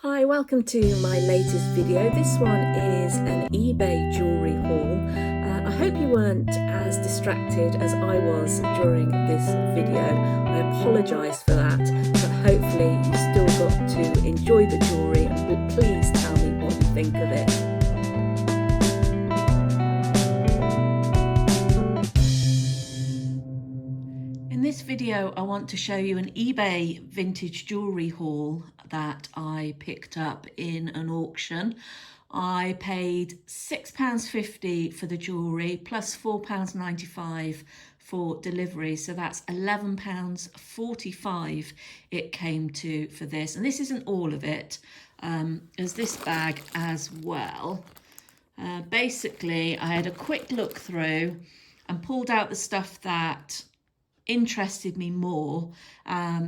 Hi, welcome to my latest video. This one is an eBay jewellery haul. I hope you weren't as distracted as I was during this video. I apologise for that, but hopefully you still got to enjoy the jewellery and please tell me what you think of it. In this video, I want to show you an eBay vintage jewellery haul that I picked up in an auction. I paid £6.50 for the jewellery plus £4.95 for delivery, so that's £11.45 it came to for this. And this isn't all of it, there's this bag as well. Basically, I had a quick look through and pulled out the stuff that interested me more.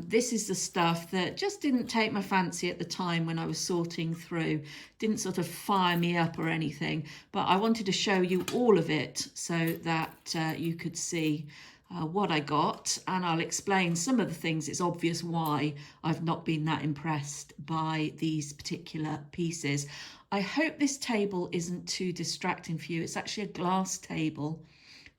This is the stuff that just didn't take my fancy at the time when I was sorting through, didn't sort of fire me up or anything, but I wanted to show you all of it so that you could see what I got, and I'll explain some of the things. It's obvious why I've not been that impressed by these particular pieces. I hope this table isn't too distracting for you. It's actually a glass table.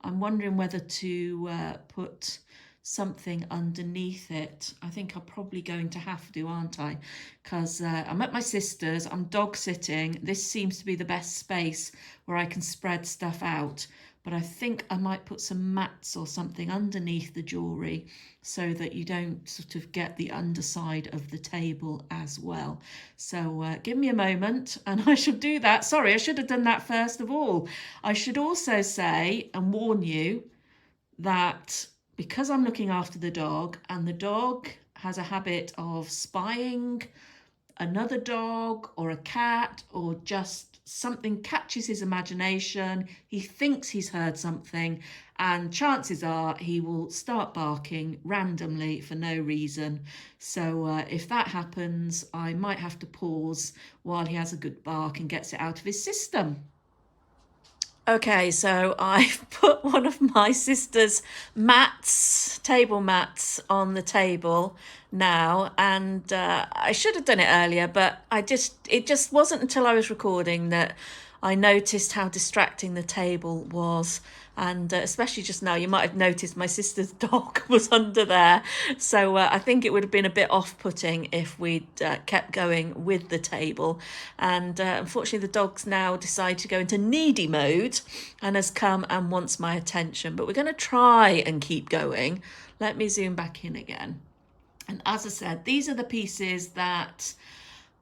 I'm wondering whether to put something underneath it. I think I'm probably going to have to, aren't I? Because I'm at my sister's, I'm dog sitting. This seems to be the best space where I can spread stuff out. But I think I might put some mats or something underneath the jewellery so that you don't sort of get the underside of the table as well. So give me a moment and I shall do that. Sorry, I should have done that first of all. I should also say and warn you that because I'm looking after the dog and the dog has a habit of spying another dog or a cat, or just something catches his imagination, he thinks he's heard something, and chances are he will start barking randomly for no reason. So if that happens, I might have to pause while he has a good bark and gets it out of his system. Okay, so I've put one of my sister's mats, table mats, on the table now, and I should have done it earlier, but it just wasn't until I was recording that I noticed how distracting the table was. And especially just now, you might have noticed my sister's dog was under there. So I think it would have been a bit off-putting if we'd kept going with the table. And unfortunately, the dog's now decided to go into needy mode and has come and wants my attention. But we're going to try and keep going. Let me zoom back in again. And as I said, these are the pieces that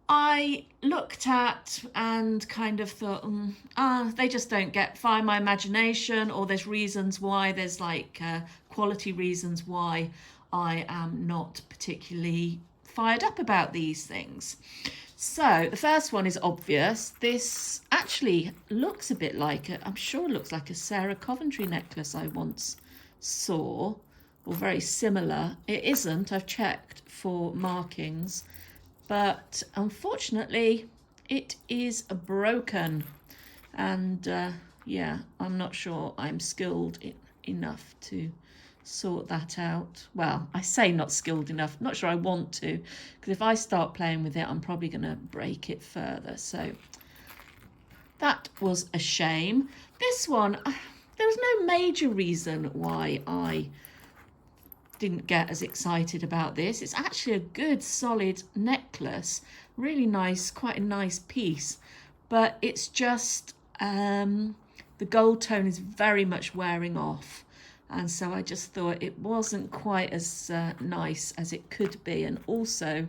I looked at and kind of thought, they just don't fire my imagination, or there's reasons why, there's like quality reasons why I am not particularly fired up about these things. So the first one is obvious. This actually looks a bit like I'm sure it looks like a Sarah Coventry necklace I once saw, or very similar. It isn't, I've checked for markings. But unfortunately, it is broken. And yeah, I'm not sure I'm skilled enough to sort that out. Well, I say not skilled enough, not sure I want to, because if I start playing with it, I'm probably going to break it further. So that was a shame. This one, there was no major reason why I didn't get as excited about this. It's actually a good solid necklace, really nice, quite a nice piece, but it's just the gold tone is very much wearing off, and so I just thought it wasn't quite as nice as it could be. And also I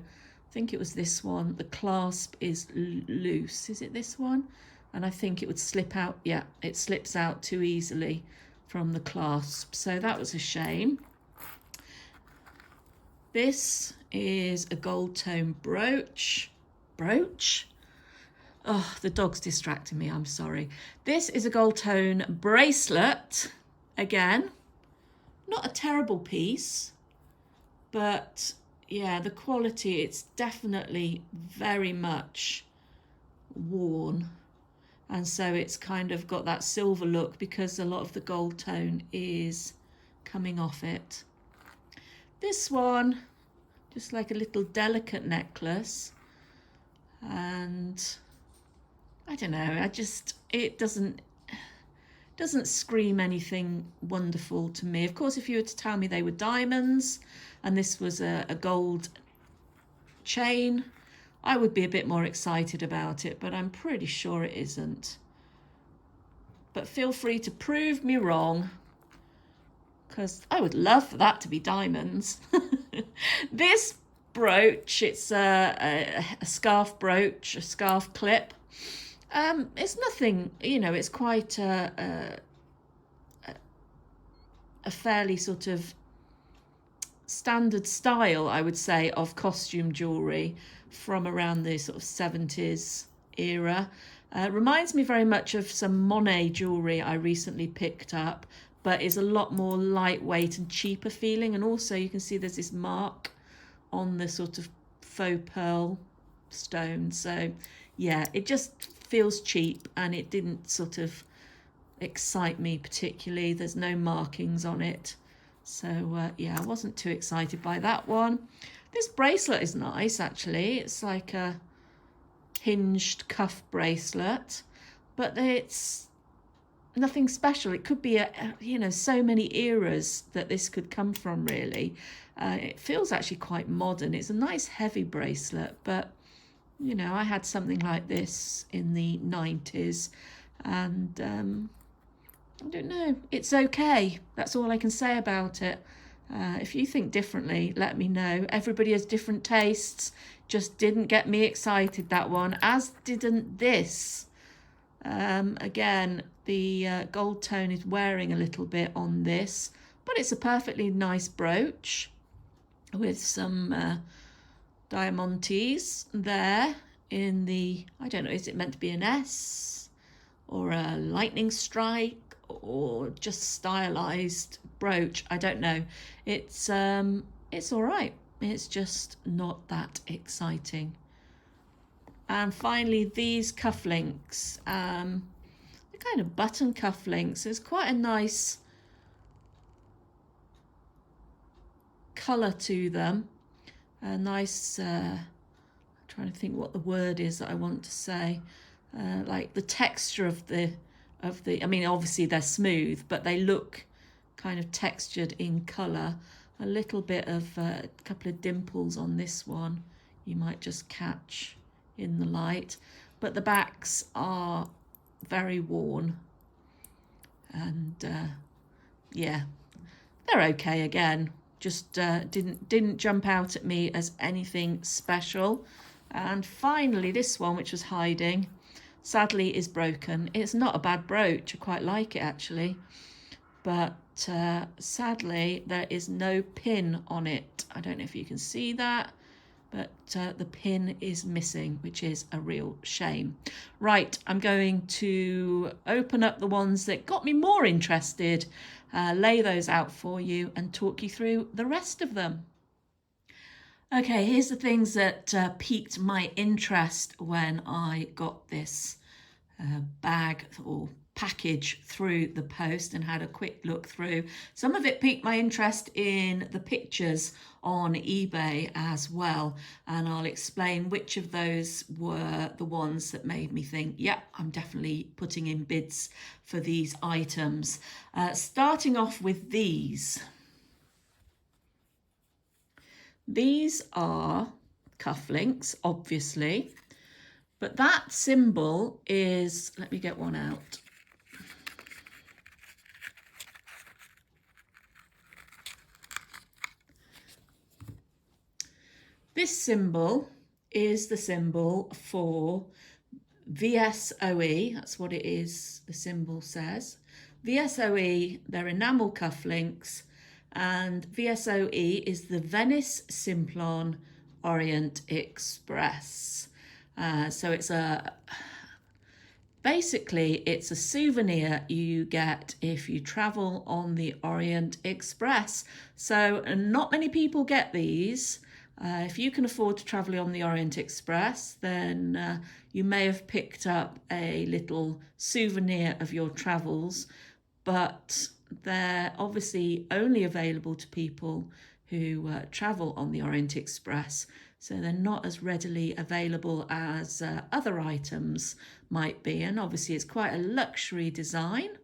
think it was this one, the clasp is loose. Is it this one? And I think it would slip out. Yeah, it slips out too easily from the clasp, so that was a shame. This is a gold tone brooch. Oh, the dog's distracting me, I'm sorry. This is a gold tone bracelet. Again, not a terrible piece, but yeah, the quality, it's definitely very much worn. And so it's kind of got that silver look because a lot of the gold tone is coming off it. This one, just like a little delicate necklace. and I don't know, it doesn't scream anything wonderful to me. Of course, if you were to tell me they were diamonds and this was a gold chain, I would be a bit more excited about it, but I'm pretty sure it isn't. But feel free to prove me wrong, because I would love for that to be diamonds. This brooch, it's a scarf brooch, a scarf clip. It's nothing, you know, it's quite a fairly sort of standard style, I would say, of costume jewellery from around the sort of 70s era. Reminds me very much of some Monet jewellery I recently picked up, but is a lot more lightweight and cheaper feeling. And also you can see there's this mark on the sort of faux pearl stone. So yeah, it just feels cheap, and it didn't sort of excite me particularly. There's no markings on it. So yeah, I wasn't too excited by that one. This bracelet is nice, actually. It's like a hinged cuff bracelet, but it's nothing special. It could be you know, so many eras that this could come from, really. It feels actually quite modern. It's a nice heavy bracelet, but you know, I had something like this in the 90s, and I don't know, it's okay. That's all I can say about it. If you think differently, let me know. Everybody has different tastes. Just didn't get me excited, that one, as didn't this. Again, the gold tone is wearing a little bit on this, but it's a perfectly nice brooch with some diamantes there in the, I don't know, is it meant to be an S or a lightning strike or just stylized brooch? I don't know. It's all right. It's just not that exciting. And finally, these cufflinks, they're kind of button cufflinks. It's quite a nice colour to them. A nice, I'm trying to think what the word is that I want to say. Like the texture of the, I mean, obviously they're smooth, but they look kind of textured in colour. A little bit of a couple of dimples on this one you might just catch in the light, but the backs are very worn, and yeah, they're okay again. Just didn't jump out at me as anything special. And finally, this one, which was hiding, sadly is broken. It's not a bad brooch. I quite like it, actually, but sadly there is no pin on it. I don't know if you can see that, but the pin is missing, which is a real shame. Right, I'm going to open up the ones that got me more interested, lay those out for you, and talk you through the rest of them. Okay, here's the things that piqued my interest when I got this bag or package through the post and had a quick look through. Some of it piqued my interest in the pictures on eBay as well, and I'll explain which of those were the ones that made me think, yeah, I'm definitely putting in bids for these items. Starting off with these. These are cufflinks, obviously, but that symbol is, let me get one out. This symbol is the symbol for VSOE, that's what it is, the symbol says. VSOE, they're enamel cufflinks, and VSOE is the Venice Simplon Orient Express. So it's basically it's a souvenir you get if you travel on the Orient Express. So not many people get these. If you can afford to travel on the Orient Express, then you may have picked up a little souvenir of your travels, but they're obviously only available to people who travel on the Orient Express. so they're not as readily available as other items might be. And obviously it's quite a luxury design.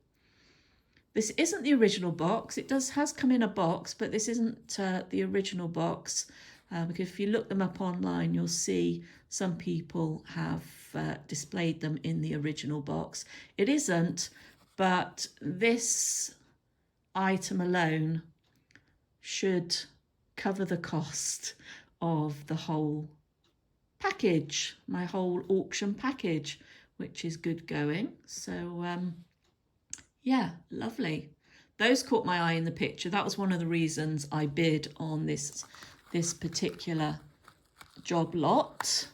This isn't the original box. It has come in a box, but this isn't the original box, because if you look them up online, you'll see some people have displayed them in the original box. It isn't, but this item alone should cover the cost of the whole package, my whole auction package, which is good going. So yeah, lovely. Those caught my eye in the picture. That was one of the reasons I bid on this particular job lot,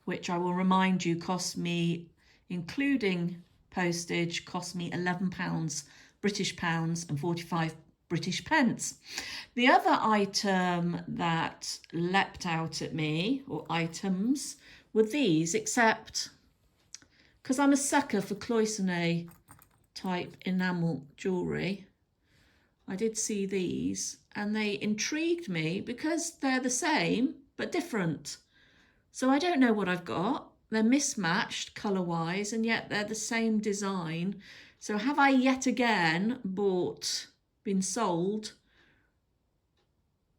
which I will remind you cost me, including postage, cost me £11 British pounds and 45 British pence. The other item that leapt out at me, or items, were these, except because I'm a sucker for cloisonné type enamel jewellery, I did see these and they intrigued me because they're the same but different. So I don't know what I've got. They're mismatched colour-wise and yet they're the same design. So have I yet again been sold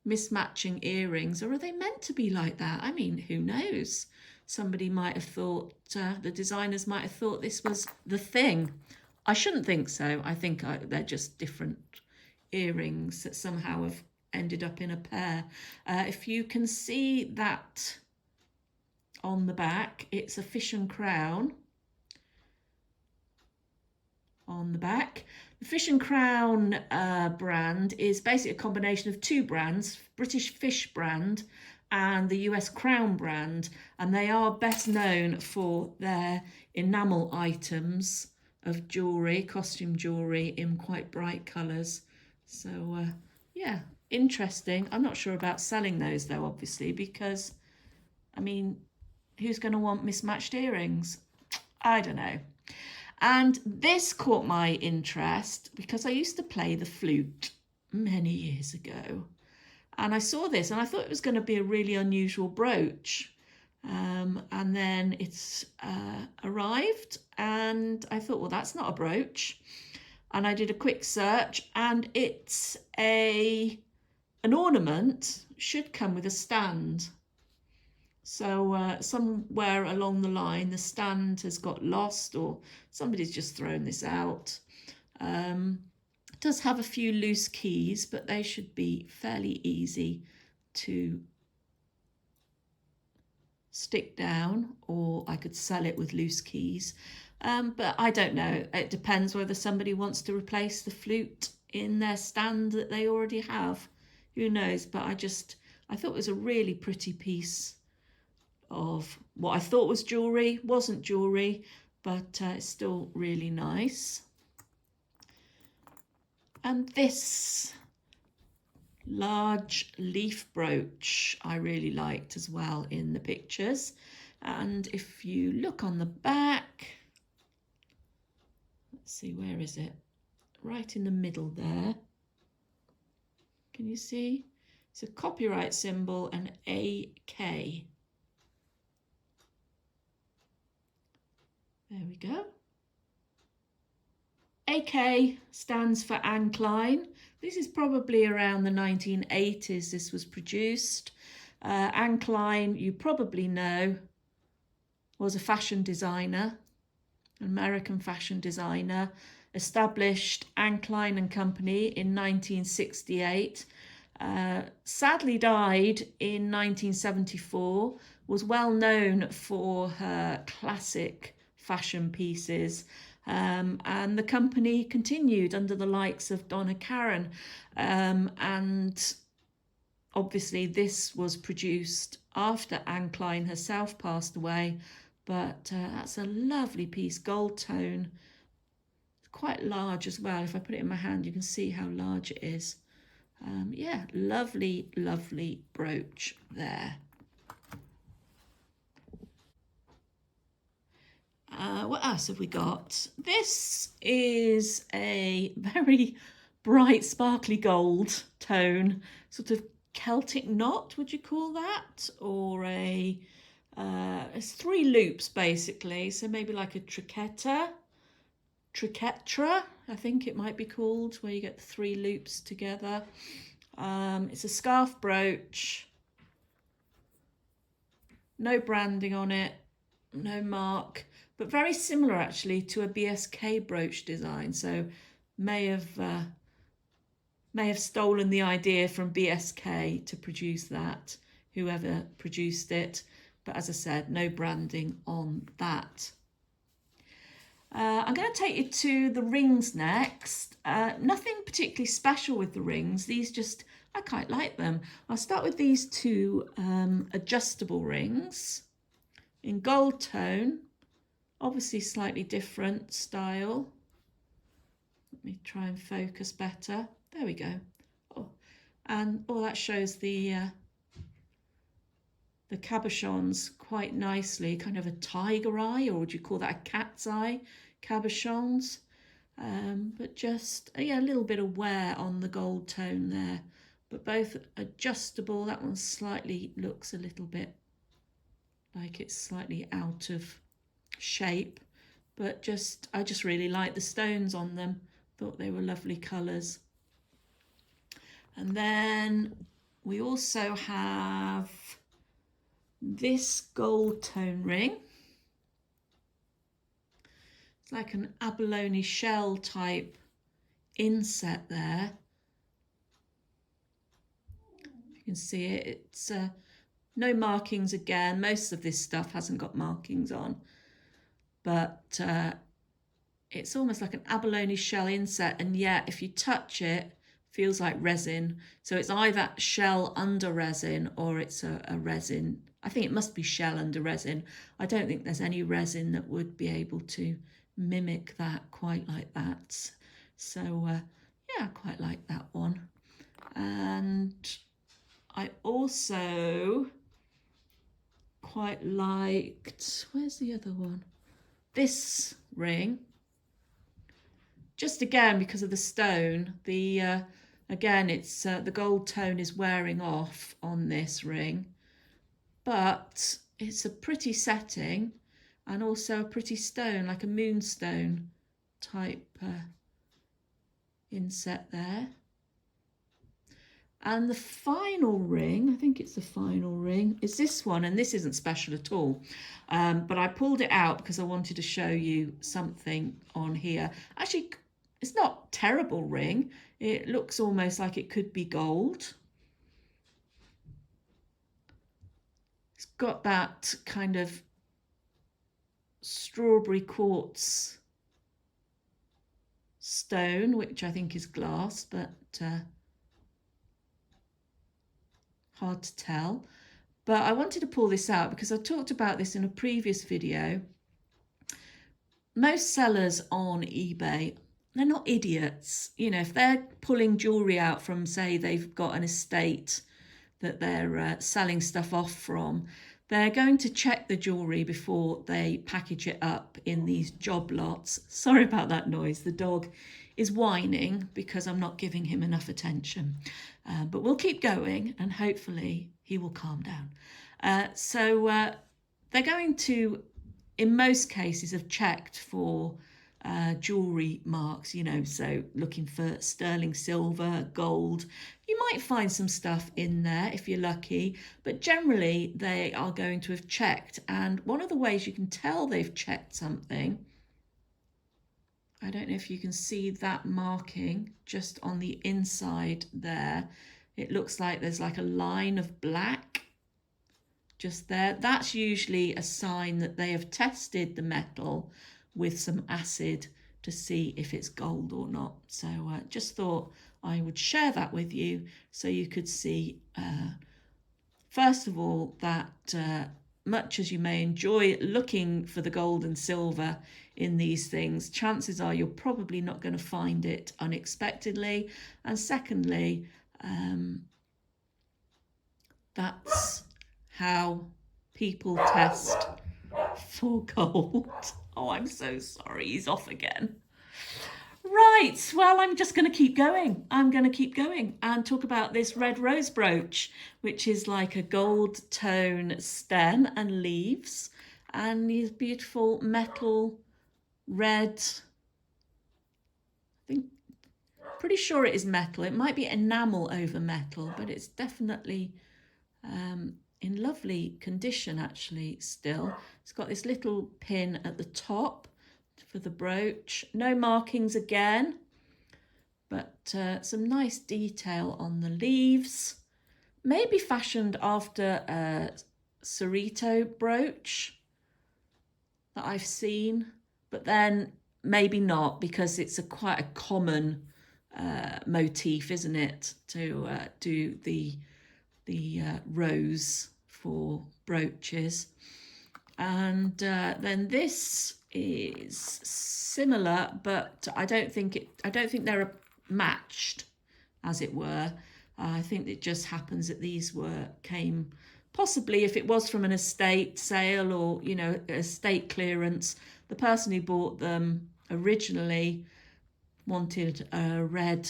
mismatching earrings, or are they meant to be like that? I mean, who knows? Somebody might have thought, the designers might have thought this was the thing. I shouldn't think so. I think they're just different earrings that somehow have ended up in a pair. If you can see that on the back, it's a fish and crown on the back. The Fish and Crown brand is basically a combination of two brands, British Fish brand and the US Crown brand, and they are best known for their enamel items of jewellery, costume jewellery in quite bright colours. So yeah, interesting. I'm not sure about selling those though, obviously, because I mean, who's going to want mismatched earrings? I don't know. And this caught my interest because I used to play the flute many years ago. And I saw this and I thought it was going to be a really unusual brooch. And then it's arrived and I thought, well, that's not a brooch. And I did a quick search and it's an ornament, should come with a stand. So somewhere along the line, the stand has got lost or somebody's just thrown this out. It does have a few loose keys, but they should be fairly easy to stick down, or I could sell it with loose keys. But I don't know. It depends whether somebody wants to replace the flute in their stand that they already have. Who knows? But I thought it was a really pretty piece of what I thought was jewellery. Wasn't jewellery, but it's still really nice. And this large leaf brooch I really liked as well in the pictures. And if you look on the back, let's see, where is it? Right in the middle there. Can you see? It's a copyright symbol, an AK. There we go. AK stands for Anne Klein. This is probably around the 1980s this was produced. Anne Klein, you probably know, was a fashion designer, an American fashion designer, established Anne Klein and Company in 1968. Sadly died in 1974, was well known for her classic fashion pieces, and the company continued under the likes of Donna Karan, and obviously this was produced after Anne Klein herself passed away, but that's a lovely piece, gold tone, quite large as well. If I put it in my hand you can see how large it is. Yeah, lovely, lovely brooch there. What else have we got? This is a very bright, sparkly gold tone, sort of Celtic knot, would you call that? Or it's 3 loops basically, so maybe like a triquetra, I think it might be called, where you get the 3 loops together. It's a scarf brooch, no branding on it, no mark, but very similar actually to a BSK brooch design, so may have stolen the idea from BSK to produce that, whoever produced it. But as I said, no branding on that. I'm going to take you to the rings next. Nothing particularly special with the rings. These just, I quite like them. I'll start with these 2 adjustable rings in gold tone. Obviously slightly different style. Let me try and focus better. There we go. Oh, and that shows the cabochons quite nicely, kind of a tiger eye, or would you call that a cat's eye cabochons? But just a little bit of wear on the gold tone there, but both adjustable. That one slightly looks a little bit like it's slightly out of shape, but I just really like the stones on them. Thought they were lovely colours. And then we also have this gold tone ring. It's like an abalone shell type inset there. You can see it. It's no markings again. Most of this stuff hasn't got markings on, but it's almost like an abalone shell inset, and yet if you touch it, feels like resin. So it's either shell under resin or it's a resin. I think it must be shell under resin. I don't think there's any resin that would be able to mimic that quite like that. So yeah, I quite like that one. And I also quite liked, where's the other one? This ring. Just again, because of the stone, again, it's the gold tone is wearing off on this ring, but it's a pretty setting and also a pretty stone, like a moonstone type inset there. And the final ring, I think it's the final ring, is this one, and this isn't special at all, but I pulled it out because I wanted to show you something on here. Actually, it's not a terrible ring. It looks almost like it could be gold. It's got that kind of strawberry quartz stone, which I think is glass, but hard to tell. But I wanted to pull this out because I talked about this in a previous video. Most sellers on eBay, they're not idiots. You know, if they're pulling jewellery out from, say, they've got an estate that they're selling stuff off from, they're going to check the jewellery before they package it up in these job lots. Sorry about that noise. The dog is whining because I'm not giving him enough attention. But we'll keep going and hopefully he will calm down. So they're going to, in most cases, have checked for jewellery marks, you know, so looking for sterling silver, gold. You might find some stuff in there if you're lucky, but generally they are going to have checked. And one of the ways you can tell they've checked something, I don't know if you can see that marking just on the inside there. It looks like there's like a line of black just there. That's usually a sign that they have tested the metal with some acid to see if it's gold or not. So just thought I would share that with you so you could see, first of all, that much as you may enjoy looking for the gold and silver in these things, chances are you're probably not going to find it unexpectedly. And secondly, that's how people test for gold. Oh, I'm so sorry, he's off again. Right, well, I'm just going to keep going. I'm going to keep going and talk about this red rose brooch, which is like a gold tone stem and leaves, and these beautiful metal red, I think, pretty sure it is metal. It might be enamel over metal, but it's definitely in lovely condition actually still. It's got this little pin at the top for the brooch. No markings again, but some nice detail on the leaves. Maybe fashioned after a Cerrito brooch that I've seen, but then maybe not, because it's quite a common motif, isn't it, to do the rose for brooches. And then this is similar, but I don't think they're matched, as it were. I think it just happens that these came possibly, if it was from an estate sale or, you know, estate clearance, the person who bought them originally wanted a red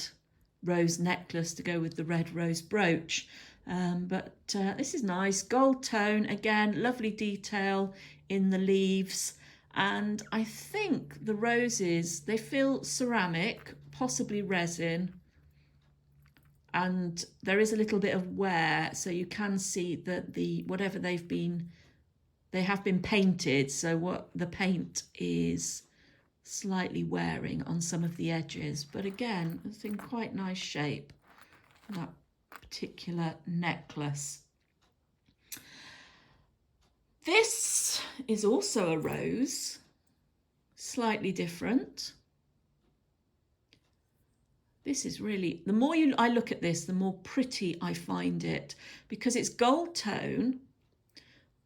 rose necklace to go with the red rose brooch. But this is nice, gold tone again, lovely detail in the leaves, and I think the roses, they feel ceramic, possibly resin, and there is a little bit of wear, so you can see that whatever they have been painted, so what the paint is slightly wearing on some of the edges, but again, it's in quite nice shape, that particular necklace. This is also a rose, slightly different. This is really, the more I look at this, the more pretty I find it, because it's gold tone,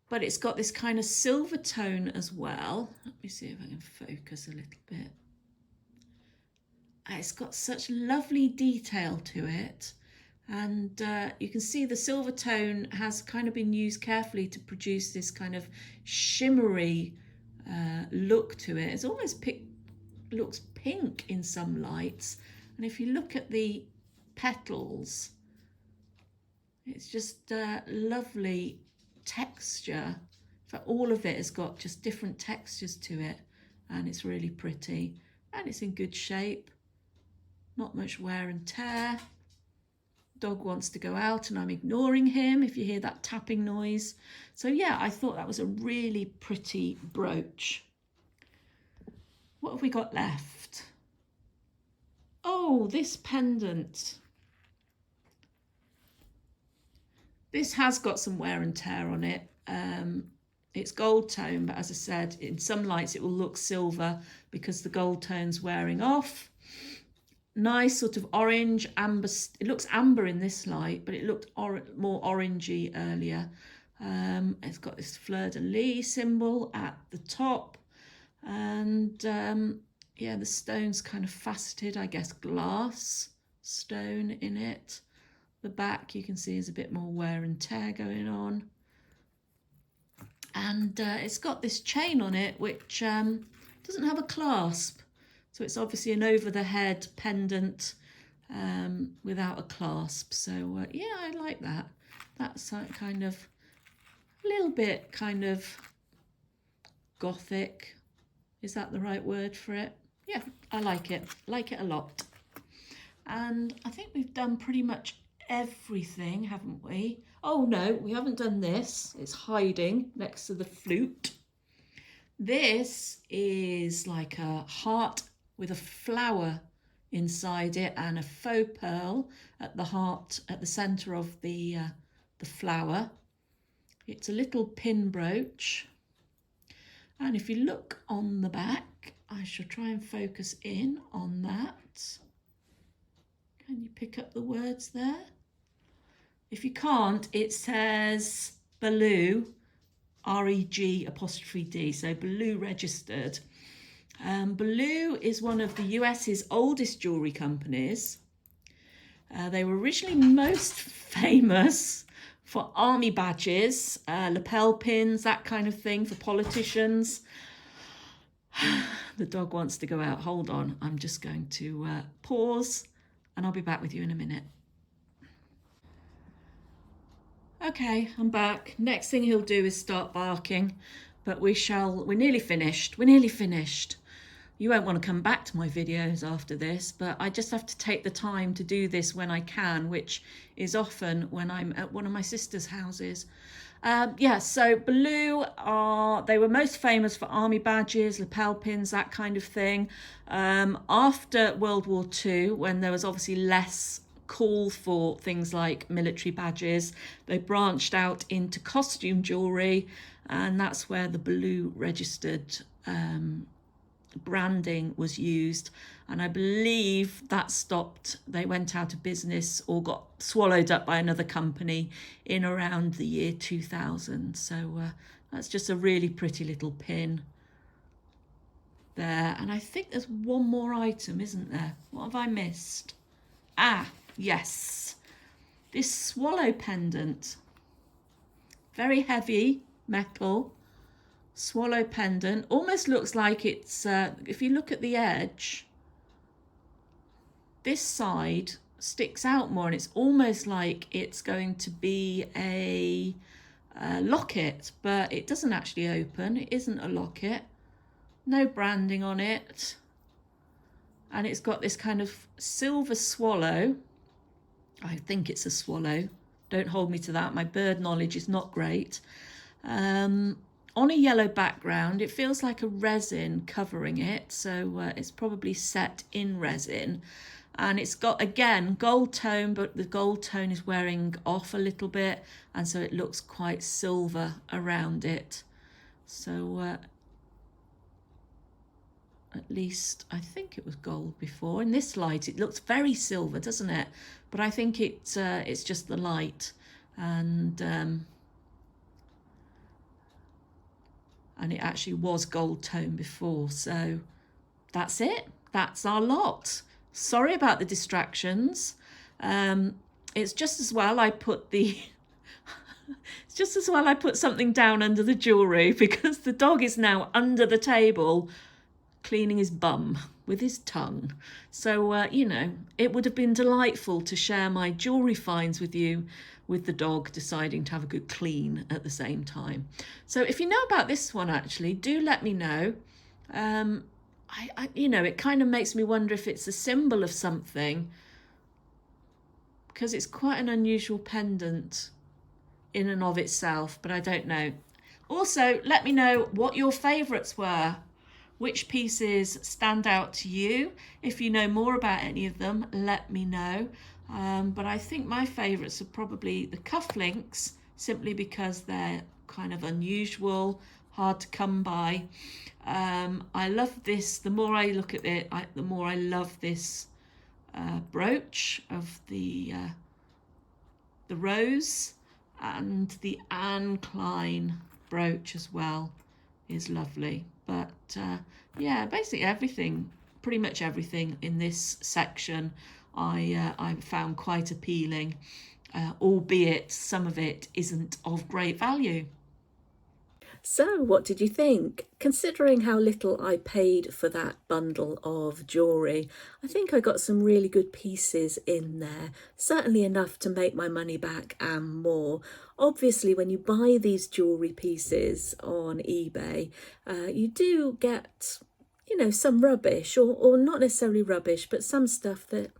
but it's got this kind of silver tone as well. Let me see if I can focus a little bit. It's got such lovely detail to it. And you can see the silver tone has kind of been used carefully to produce this kind of shimmery look to it. It's almost looks pink in some lights. And if you look at the petals, it's just lovely texture. In fact, all of it has got just different textures to it, and it's really pretty. And it's in good shape, not much wear and tear. Dog wants to go out and I'm ignoring him, if you hear that tapping noise. So yeah, I thought that was a really pretty brooch. What have we got left? Oh, this pendant. This has got some wear and tear on it. It's gold tone, but as I said, in some lights it will look silver because the gold tone's wearing off. Nice sort of orange, amber. It looks amber in this light, but it looked more orangey earlier. It's got this fleur-de-lis symbol at the top. And yeah, the stone's kind of faceted, I guess, glass stone in it. The back you can see is a bit more wear and tear going on. And it's got this chain on it, which doesn't have a clasp. So it's obviously an over-the-head pendant without a clasp. So yeah, I like that. That's kind of a little bit kind of gothic. Is that the right word for it? Yeah, I like it. Like it a lot. And I think we've done pretty much everything, haven't we? Oh no, we haven't done this. It's hiding next to the flute. This is like a heart with a flower inside it and a faux pearl at the heart, at the centre of the flower. It's a little pin brooch. And if you look on the back, I shall try and focus in on that. Can you pick up the words there? If you can't, it says Baloo, R-E-G apostrophe D, so Baloo registered. Baloo is one of the US's oldest jewellery companies. They were originally most famous for army badges, lapel pins, that kind of thing for politicians. The dog wants to go out. Hold on, I'm just going to pause and I'll be back with you in a minute. Okay, I'm back. Next thing he'll do is start barking, but we're nearly finished. We're nearly finished. You won't want to come back to my videos after this, but I just have to take the time to do this when I can, which is often when I'm at one of my sister's houses. Yeah, so Blue they were most famous for army badges, lapel pins, that kind of thing. After World War II, when there was obviously less call for things like military badges, they branched out into costume jewellery, and that's where the Blue registered branding was used, and I believe that stopped. They went out of business or got swallowed up by another company in around the year 2000. So that's just a really pretty little pin there. And I think there's one more item, isn't there? What have I missed? Ah, yes, this swallow pendant. Very heavy metal swallow pendant. Almost looks like it's, if you look at the edge, this side sticks out more, and it's almost like it's going to be a locket, but it doesn't actually open. It isn't a locket. No branding on it. And it's got this kind of silver swallow. I think it's a swallow. Don't hold me to that. My bird knowledge is not great. On a yellow background. It feels like a resin covering it, so it's probably set in resin. And it's got, again, gold tone, but the gold tone is wearing off a little bit, and so it looks quite silver around it. So at least I think it was gold before. In this light it looks very silver, doesn't it? But I think it's just the light. And it actually was gold tone before. So that's it. That's our lot. Sorry about the distractions. It's just as well I put something down under the jewellery, because the dog is now under the table cleaning his bum with his tongue. So, you know, it would have been delightful to share my jewellery finds with you, with the dog deciding to have a good clean at the same time. So if you know about this one, actually, do let me know. You know, it kind of makes me wonder if it's a symbol of something, because it's quite an unusual pendant in and of itself, but I don't know. Also, let me know what your favourites were. Which pieces stand out to you? If you know more about any of them, let me know. But I think my favourites are probably the cufflinks, simply because they're kind of unusual, hard to come by. I love this. The more I look at it, the more I love this brooch of the rose, and the Anne Klein brooch as well is lovely. But yeah, basically everything, pretty much everything in this section I found quite appealing, albeit some of it isn't of great value. So, what did you think? Considering how little I paid for that bundle of jewellery, I think I got some really good pieces in there, certainly enough to make my money back and more. Obviously, when you buy these jewellery pieces on eBay, you do get, you know, some rubbish, or not necessarily rubbish, but some stuff that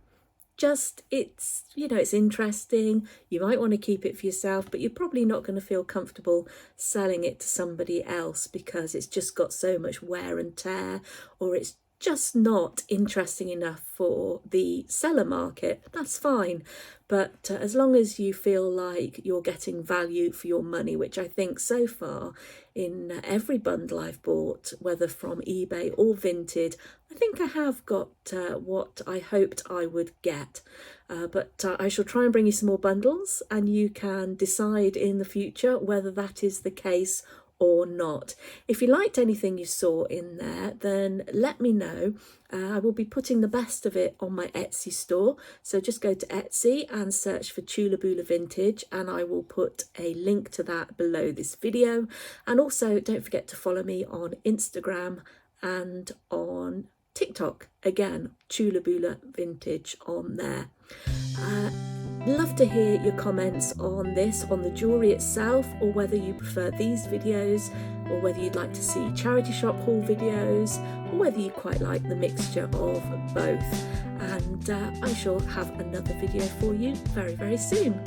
just, it's, you know, it's interesting. You might want to keep it for yourself, but you're probably not going to feel comfortable selling it to somebody else because it's just got so much wear and tear, or it's just not interesting enough for the seller market. That's fine. But as long as you feel like you're getting value for your money, which I think so far in every bundle I've bought, whether from eBay or Vinted, I think I have got what I hoped I would get. But I shall try and bring you some more bundles, and you can decide in the future whether that is the case or not. If you liked anything you saw in there, then let me know. I will be putting the best of it on my Etsy store. So just go to Etsy and search for Chula Bula Vintage, and I will put a link to that below this video. And also don't forget to follow me on Instagram and on TikTok, again, Chulabula Vintage on there. Love to hear your comments on this, on the jewellery itself, or whether you prefer these videos, or whether you'd like to see charity shop haul videos, or whether you quite like the mixture of both. And I shall have another video for you very, very soon.